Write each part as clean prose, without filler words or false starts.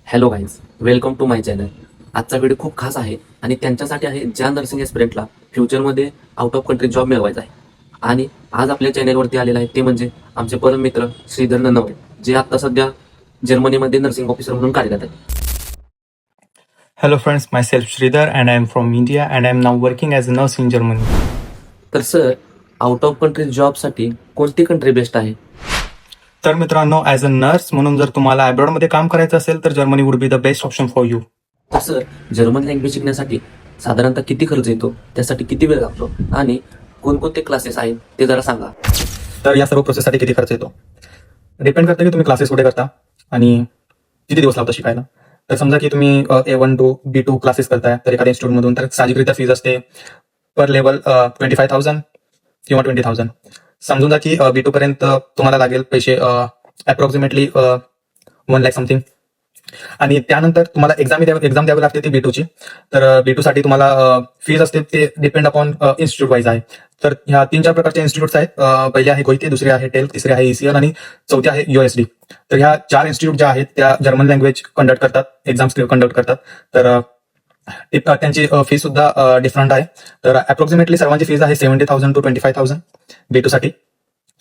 Hello guys, welcome to my channel. आजचा video खूप खास आहे आणि त्यांच्यासाठी आहे ज्या नर्सिंग एस्पिरंटला फ्युचरमध्ये आउट ऑफ कंट्री जॉब मिळवायचा आहे. आणि आज आपल्या चॅनेलवरती आलेला आहे ते म्हणजे आमचे परम मित्र श्रीधर ननवरे, जे आता सध्या जर्मनीमध्ये नर्सिंग ऑफिसर म्हणून कार्यरत आहे. Hello friends, myself Sridhar and I am from India and I am now working as a nurse in Germany. तर सर, आउट ऑफ कंट्री जॉबसाठी कोणती कंट्री बेस्ट आहे? तर मित्रांनो, ॲज अ नर्स म्हणून जर तुम्हाला अब्रॉडमध्ये काम करायचं असेल तर Germany would be the best option for you. तर सर, जर्मन लँग्वेज शिकण्यासाठी साधारणतः किती खर्च येतो, त्यासाठी किती वेळ लागतो आणि कोणकोणते क्लासेस आहेत ते जरा सांगा. तर या सर्व प्रोसेससाठी किती खर्च येतो डिपेंड करतं की तुम्ही क्लासेस कुठे करता आणि किती दिवस लागतो शिकायला. तर समजा की तुम्ही A1 to B2 क्लासेस करताय तर एखाद्या इन्स्टिट्यूटमधून, तर साहजिकरित्या फीज असते पर लेवल 25,000 किंवा 20,000. समजून जा की B2 पर्यंत तुम्हाला लागेल पैसे अप्रॉक्सिमेटली 1 लाख समथिंग. आणि त्यानंतर तुम्हाला एक्झाम द्यावी लागते ती B2ची. तर B2 साठी तुम्हाला फीज असते, ते डिपेंड अपॉन इन्स्टिट्यूट वाईज आहे. तर ह्या 3-4 प्रकारचे इन्स्टिट्यूट्स आहेत. पहिले आहे गोईते, दुसरे आहे टेल, तिसरे आहे ECL आणि चौथे आहे USD. तर ह्या 4 इन्स्टिट्यूट ज्या आहेत त्या जर्मन लँग्वेज कंडक्ट करतात, एक्झाम्स कंडक्ट करतात. तर त्यांची फी सुद्धा डिफरंट आहे. तर अप्रॉक्सिमेटली सर्वांची फीज आहे 70,000 to 25,000 B2 साठी.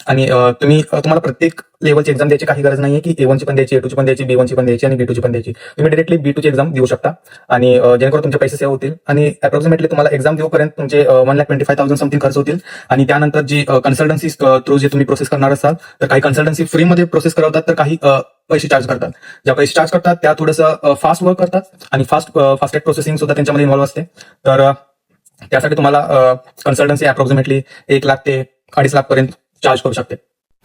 आणि तुम्हाला प्रत्येक लेवलची एक्झाम द्यायची काही गरज नाहीये की A1 ची पण द्यायची, A2 ची पण द्यायची, B1 ची पण द्यायची आणि B2 ची पण द्यायची. तुम्ही डायरेक्टली B2 ची एक्झाम देऊ शकता आणि जेणेकरून तुमचे पैसे सेव्ह होतील. आणि अप्रॉक्सिमेटली तुम्हाला एक्झाम देऊपर्यंत तुमचे 1,25,000 समथिंग खर्च होतील. आणि त्यानंतर जी कन्सल्टन्सी थ्रू जे तुम्ही प्रोसेस करणार असाल, तर काही कन्सल्टन्सी फ्रीमध्ये प्रोसेस करवतात, तर काही पैसे चार्ज करतात. ज्या पैसे चार्ज करतात त्या थोडंसं फास्ट वर्क करतात आणि फास्ट ट्रॅक प्रोसेसिंग सुद्धा त्यांच्यामध्ये इन्व्हॉल्व असते. तर त्यासाठी तुम्हाला कन्सल्टन्सी अप्रॉक्सिमेटली 1 लाख ते 2.5 लाख पर्यंत चार्ज करू शकते.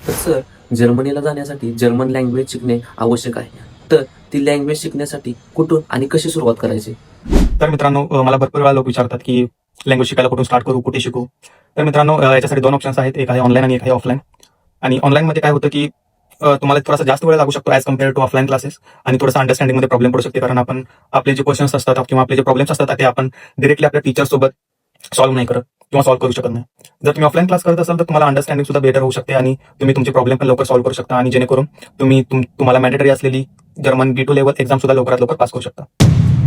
तर सर, जर्मनीला जाण्यासाठी जर्मन लँग्वेज शिकणे आवश्यक आहे. तर ती लँग्वेज शिकण्यासाठी कुठून आणि कशी सुरुवात करायची? तर मित्रांनो, मला भरपूर वेळा लोक विचारतात की लँग्वेज शिकायला कुठून स्टार्ट करू, कुठे शिकू. तर मित्रांनो, याच्यासाठी 2 ऑप्शन्स आहेत, एक आहे ऑनलाईन आणि एक आहे ऑफलाईन. आणि ऑनलाईनमध्ये काय होतं की तुम्हाला थोडासा जास्त वेळ लागू शकतो as compare to offline classes. आणि थोडंसं अंडरस्टँडिंगमध्ये प्रॉब्लेम पडू शकते, कारण आपण आपले जे क्वेश्चन्स असतात किंवा आपले जे प्रॉब्लेम्स असतात ते आपण डिरेक्टली आपल्या टीचरसोबत सॉल्व्ह नाही करत किंवा सॉल्व्ह करू शकत नाही. जर तुम्ही ऑफलाईन क्लास करत असाल तर तुम्हाला अंडरस्टँडिंग सुद्धा बेटर होऊ शकते आणि तुम्ही तुमचे प्रॉब्लेम पण लवकर सॉल्व्ह करू शकता आणि जेणेकरून तुम्हाला मॅन्डेटरी असलेली जर्मन B2 लेवल एक्झाम सुद्धा लवकरात लवकर पास करू शकता.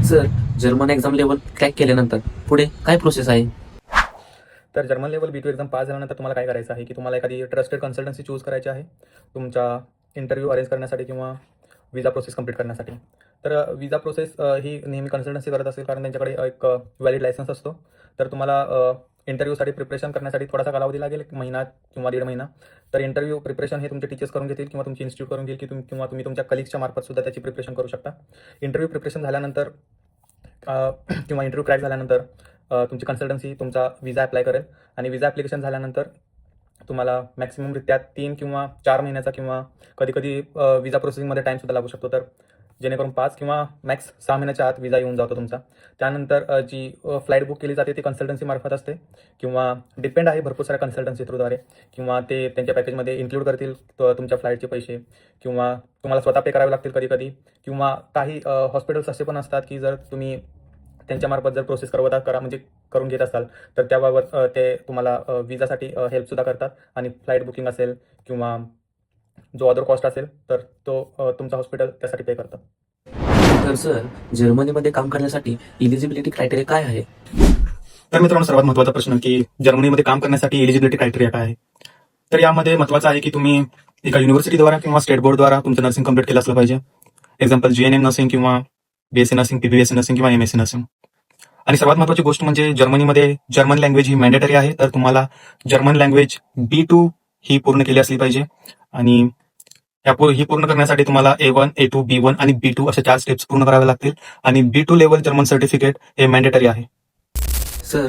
Sir, German exam level crack केल्यानंतर पुढे काय प्रोसेस आहे? तर German level B2 exam pass झाल्यानंतर तुम्हाला काय करायचं आहे की तुम्हाला एखादी ट्रस्टेड कन्सल्टन्सी चूज करायची आहे तुमचा इंटरव्ह्यू अरेंज करण्यासाठी किंवा विजा प्रोसेस कंप्लीट करण्यासाठी. तर विजा प्रोसेस ही नेहमी कन्सल्टन्सी करत असेल, कारण त्यांच्याकडे एक व्हॅलिड लायसन्स असतो. तर तुम्हाला इंटरव्ह्यूसाठी प्रिपरेशन करण्यासाठी थोडासा कालावधी लागेल, 1 महिना किंवा 1.5 महिना. तर इंटरव्ह्यू प्रिपरेशन हे तुमचे टीचर्स करून घेतील किंवा तुमची इन्स्टिट्यूट करून घेईल किंवा तुम्ही तुमच्या कलिग्सच्या मार्फत सुद्धा त्याची प्रिपरेशन करू शकता. इंटरव्ह्यू प्रिपरेशन झाल्यानंतर किंवा इंटरव्ह्यू क्रॅक झाल्यानंतर तुमची कन्सल्टन्सी तुमचा विजा अप्लाय करेल आणि विजा ॲप्लिकेशन झाल्यानंतर तुम्हाला मॅक्सिममरित्या 3 किंवा 4 महिन्याचा किंवा कधी विजा प्रोसेसिंगमध्ये टाईमसुद्धा लागू शकतो. तर जेणेकरून 5 किंवा मॅक्स 6 महिन्याच्या आत विजा येऊन जातो तुमचा. त्यानंतर जी फ्लाईट बुक केली जाते ती कन्सल्टन्सी मार्फत असते किंवा डिपेंड आहे भरपूर साऱ्या कन्सल्टन्सी थ्रूद्वारे, किंवा ते त्यांच्या पॅकेजमध्ये इन्क्लूड करतील तुमच्या फ्लाईटचे पैसे, किंवा तुम्हाला स्वतः पे करावे लागतील कधी किंवा काही हॉस्पिटल्स असे पण असतात की जर तुम्ही त्यांच्यामार्फत जर प्रोसेस करून घेत असाल तर त्याबाबत ते तुम्हाला विजासाठी हेल्पसुद्धा करतात आणि फ्लाईट बुकिंग असेल किंवा जो अदर कॉस्ट असेल तर तो तुमचा हॉस्पिटल त्यासाठी पे करतं. तर सर, जर्मनीमध्ये काम करण्यासाठी इलिजिबिलिटी क्रायटेरिया काय आहे? तर मित्रांनो, सर्वात महत्त्वाचा प्रश्न की जर्मनीमध्ये काम करण्यासाठी एलिजिबिलिटी क्रायटेरिया काय आहे. तर यामध्ये महत्त्वाचं आहे की तुम्ही एका युनिव्हर्सिटीद्वारा किंवा स्टेट बोर्डद्वारा तुमचं नर्सिंग कंप्लीट केलं असलं पाहिजे. एक्झाम्पल GNM नर्सिंग किंवा BSc नर्सिंग, PBSc नर्सिंग किंवा MSc नर्सिंग. आणि सर्वात महत्त्वाची गोष्ट म्हणजे जर्मनीमध्ये जर्मन लँग्वेज ही मॅन्डेटरी आहे. तर तुम्हाला जर्मन लँग्वेज B2 ही पूर्ण केली असली पाहिजे. आणि ही पूर्ण करण्यासाठी तुम्हाला A1, A2, B1 आणि B2 अशा 4 स्टेप्स पूर्ण कराव्या लागतील. आणि B2 लेवल जर्मन सर्टिफिकेट हे मॅन्डेटरी आहे. सर,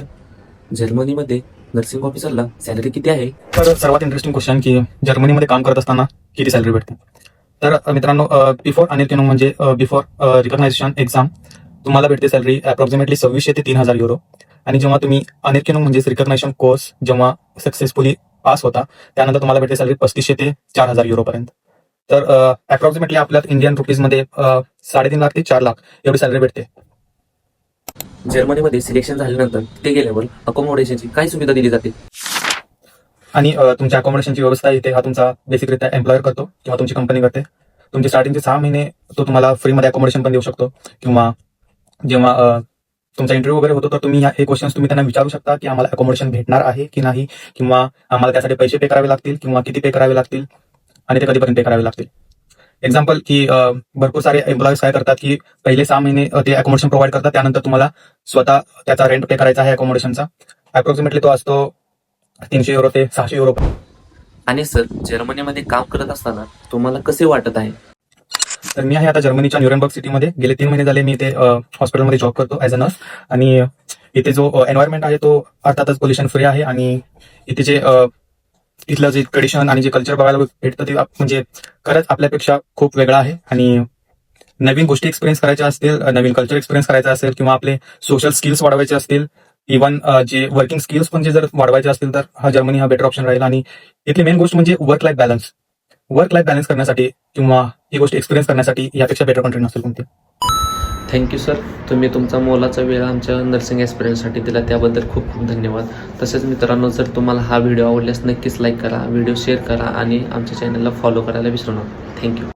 जर्मनीमध्ये नर्सिंग ऑफिसरला सॅलरी किती आहे? तर सर्वात इंटरेस्टिंग क्वेश्चन की जर्मनीमध्ये काम करत असताना किती सॅलरी भेटते. तर मित्रांनो, बिफोर अनेरकेनोम म्हणजे बिफोर रिकॉग्नायझेशन एक्झाम तुम्हाला भेटते सॅलरी अप्रॉक्सिमेटली 2,600 ते 3,000 युरो. आणि जेव्हा तुम्ही अनेरकेनोम म्हणजे रिकॉग्नायझेशन कोर्स जेव्हा सक्सेसफुली पास होता त्यानंतर तुम्हाला भेटते सॅलरी 3,500 ते 4,000 युरो पर्यंत. तर अप्रॉक्सिमेटली आपल्यात इंडियन रुपीजमध्ये 3.5 लाख ते 4 लाख एवढी सॅलरी भेटते. जर्मनीमध्ये सिलेक्शन झाल्यानंतर ते गेल्यावर अकोमोडेशनची काय सुविधा दिली जाते? आणि तुमच्या अकोमोडेशनची व्यवस्था इथे हा तुमचा बेसिकरित्या एम्प्लॉयर करतो किंवा तुमची कंपनी करते. तुमचे स्टार्टिंगचे 6 महिने तो तुम्हाला फ्रीमध्ये अकोमोडेशन पण देऊ शकतो, किंवा जेव्हा तुमचा इंटरव्ह्यू वगैरे होतो तर तुम्ही हे क्वेश्चन्स तुम्ही त्यांना विचारू शकता की आम्हाला अकोमोडेशन भेटणार आहे की नाही, किंवा आम्हाला त्यासाठी पैसे पे करावे लागतील किंवा किती पे करावे लागतील आणि ते कधीपर्यंत पे करावे लागतील. एक्झाम्पल की भरपूर सारे एम्प्लॉईज काय करतात की पहिले 6 महिने ते अकोमोडेशन प्रोव्हाइड करतात, त्यानंतर तुम्हाला स्वतः त्याचा रेंट पे करायचा आहे अकोमोडेशनचा. अप्रॉक्सिमेटली तो असतो 300 युरो ते 600 युरो. आणि सर, जर्मनीमध्ये काम करत असताना तुम्हाला कसे वाटत आहे? तर मी आहे आता जर्मनीच्या न्यूरेनबर्ग सिटीमध्ये. गेले 3 महिने झाले मी इथे हॉस्पिटलमध्ये जॉब करतो ॲज अ नर्स. आणि इथे जो एन्व्हायरमेंट आहे तो अर्थातच पोल्युशन फ्री आहे. आणि इथे जे इथलं जे ट्रेडिशन आणि जे कल्चर बघायला भेटतं ते म्हणजे खरंच आपल्यापेक्षा खूप वेगळं आहे. आणि नवीन गोष्टी एक्सपिरियन्स करायच्या असतील, नवीन कल्चर एक्सपिरियन्स करायचा असेल, किंवा आपले सोशल स्किल्स वाढवायचे असतील, इव्हन जे वर्किंग स्किल्स पण जे जर वाढवायचे असतील तर हा जर्मनी हा बेटर ऑप्शन राहील. आणि इथली मेन गोष्ट म्हणजे वर्क लाईफ बॅलन्स करण्यासाठी किंवा ही गोष्ट एक्सपिरियन्स करण्यासाठी यापेक्षा बेटर कंट्री नसेल कोणती. थँक्यू सर, तुम्ही तुमचा मोलाचा वेळ आमच्या नर्सिंग एक्सपिरियन्ससाठी दिला, त्याबद्दल खूप खूप धन्यवाद. तसेच मित्रांनो, जर तुम्हाला हा व्हिडिओ आवडल्यास नक्कीच लाईक करा, व्हिडिओ शेअर करा आणि आमच्या चॅनलला फॉलो करायला विसरू नका. थँक्यू.